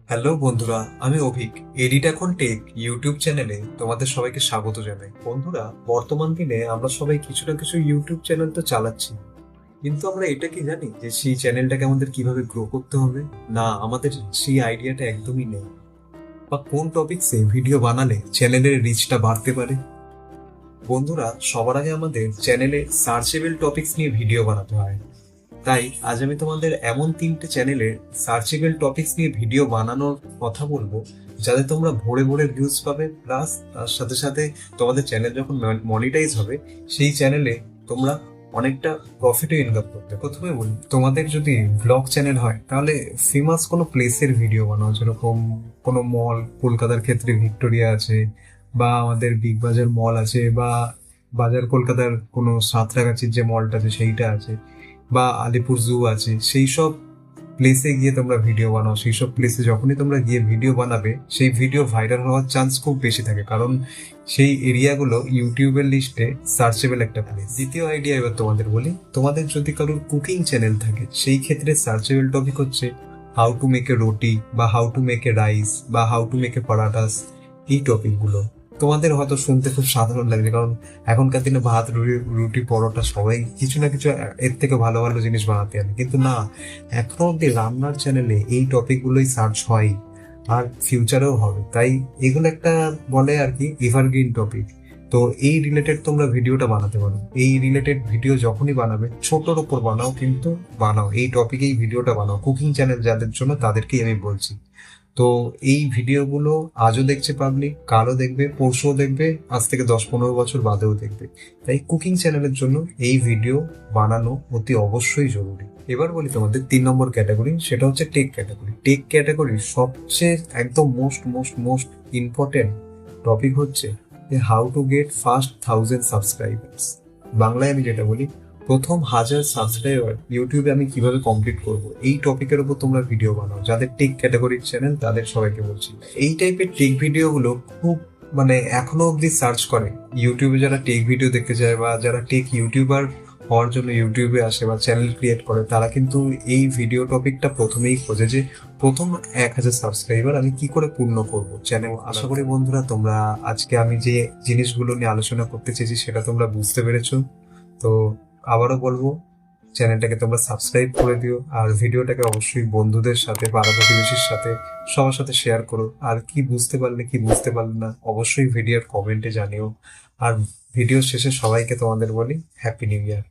Hello বন্ধুরা, আমি Abhik. Edit এখন টেক ইউটিউব চ্যানেলে তোমাদের সবাইকে স্বাগত জানাই। বন্ধুরা, বর্তমান দিনে আমরা সবাই কিছু না কিছু ইউটিউব চ্যানেল তো চালাচ্ছি, কিন্তু আমরা এটা কি জানি যে সেই চ্যানেলটাকে আমাদের কিভাবে গ্রো করতে হবে? না, আমাদের সেই আইডিয়াটা একদমই নেই। বা কোন টপিকসে ভিডিও বানালে চ্যানেলের রিচটা বাড়তে পারে। বন্ধুরা, সবার আগে আমাদের চ্যানেলে সার্চেবল টপিকস নিয়ে ভিডিও বানাতে হয়। তাই আজ আমি তোমাদের এমন 3টে চ্যানেলের সার্চেবল টপিকস নিয়ে ভিডিও বানানোর কথা বলবো, যাতে তোমরা ভোরে ভোরে ভিউজ পাবে, প্লাস তার সাথে সাথে তোমাদের চ্যানেল যখন মনিটাইজ হবে সেই চ্যানেলে তোমরা অনেকটা প্রফিটও ইনকাম করতে। প্রথমে বলি, তোমাদের যদি ব্লগ চ্যানেল হয় তাহলে ফেমাস কোনো প্লেসের ভিডিও বানাও, যেরকম কোনো মল, কলকাতার ক্ষেত্রে ভিক্টোরিয়া আছে, বা আমাদের বিগ বাজার মল আছে, বা বাজার কলকাতার কোনো সাঁতরাগাছির যে মলটা আছে সেইটা আছে, বা আলিপুর জু আছে। সেই সব প্লেসে গিয়ে তোমরা ভিডিও বানাও। সেই সব প্লেসে যখনই তোমরা গিয়ে ভিডিও বানাবে, সেই ভিডিও ভাইরাল হওয়ার চান্স খুব বেশি থাকে, কারণ সেই এরিয়াগুলো ইউটিউবের লিস্টে সার্চেবল একটা প্লেস। দ্বিতীয় আইডিয়া এবার তোমাদের বলি, তোমাদের যদি কারোর কুকিং চ্যানেল থাকে, সেই ক্ষেত্রে সার্চেবল টপিক হচ্ছে হাউ টু মেক এ রুটি, বা how to make a rice, বা হাউ টু মেক এ পরাটাস। এই টপিকগুলো তোমাদের হয়তো শুনতে খুব সাধারণ লাগছে, কারণ এখনকার দিনে ভাত, রুটি, পরোটা সবাই কিছু না কিছু এর থেকে ভালো ভালো জিনিস বানাতে জানে, কিন্তু না, এখনো অব্দি রান্নার চ্যানেলে এই টপিকগুলোই সার্চ হয়, আর ফিউচারেও হবে। তাই এগুলো একটা বলে আর কি এভারগ্রিন টপিক। তো এই রিলেটেড তোমরা ভিডিওটা বানাতে পারো। এই রিলেটেড ভিডিও যখনই বানাবে, ছোটোর উপর বানাও, কিন্তু বানাও, এই টপিকেই ভিডিওটা বানাও। কুকিং চ্যানেল যাদের জন্য তাদেরকেই আমি বলছি। তো এই ভিডিওগুলো আজও দেখছে পাবলিক, কালও দেখবে, পরশুও দেখবে, আজ থেকে 10-15 বছর বাদেও দেখবে। তাই কুকিং চ্যানেলের জন্য এই ভিডিও বানানো অতি অবশ্যই জরুরি। এবার বলি তোমাদের 3 নম্বর ক্যাটাগরি, সেটা হচ্ছে টেক ক্যাটাগরি। টেক ক্যাটাগরির সবচেয়ে একদম most most most important topic হচ্ছে যে how to get first 1000 subscribers. বাংলায় আমি যেটা বলি, প্রথম 1000 সাবস্ক্রাইবার ইউটিউবে আমি কিভাবে কমপ্লিট করব, এই টপিকের উপর তোমরা ভিডিও বানাও। যাদের টেক ক্যাটাগরির চ্যানেল তাদের সবাইকে বলছি, এই টাইপের টেক ভিডিওগুলো খুব এখনো অব্দি সার্চ করে। ইউটিউবে যারা টেক ভিডিও দেখতে যায়, বা যারা টেক ইউটিউবার হওয়ার জন্য ইউটিউবে আসে বা চ্যানেল ক্রিয়েট করে, তারা কিন্তু এই ভিডিও টপিকটা প্রথমেই খোঁজে যে প্রথম 1000 সাবস্ক্রাইবার আমি কি করে পূর্ণ করব চ্যানেল। আশা করি বন্ধুরা, তোমরা আজকে আমি যে জিনিসগুলো নিয়ে আলোচনা করতে চেয়েছি সেটা তোমরা বুঝতে পেরেছো। তো আবারও বলবো, চ্যানেলটাকে তোমরা সাবস্ক্রাইব করে দিও, আর ভিডিওটাকে অবশ্যই বন্ধুদের সাথে, পাড়া প্রতিবেশীর সাথে, সবার সাথে শেয়ার করো। আর কি বুঝতে পারলে, কি বুঝতে পারলে না, অবশ্যই ভিডিওর কমেন্টে জানিও। আর ভিডিওর শেষে সবাইকে তোমাদের বলি হ্যাপি নিউ ইয়ার।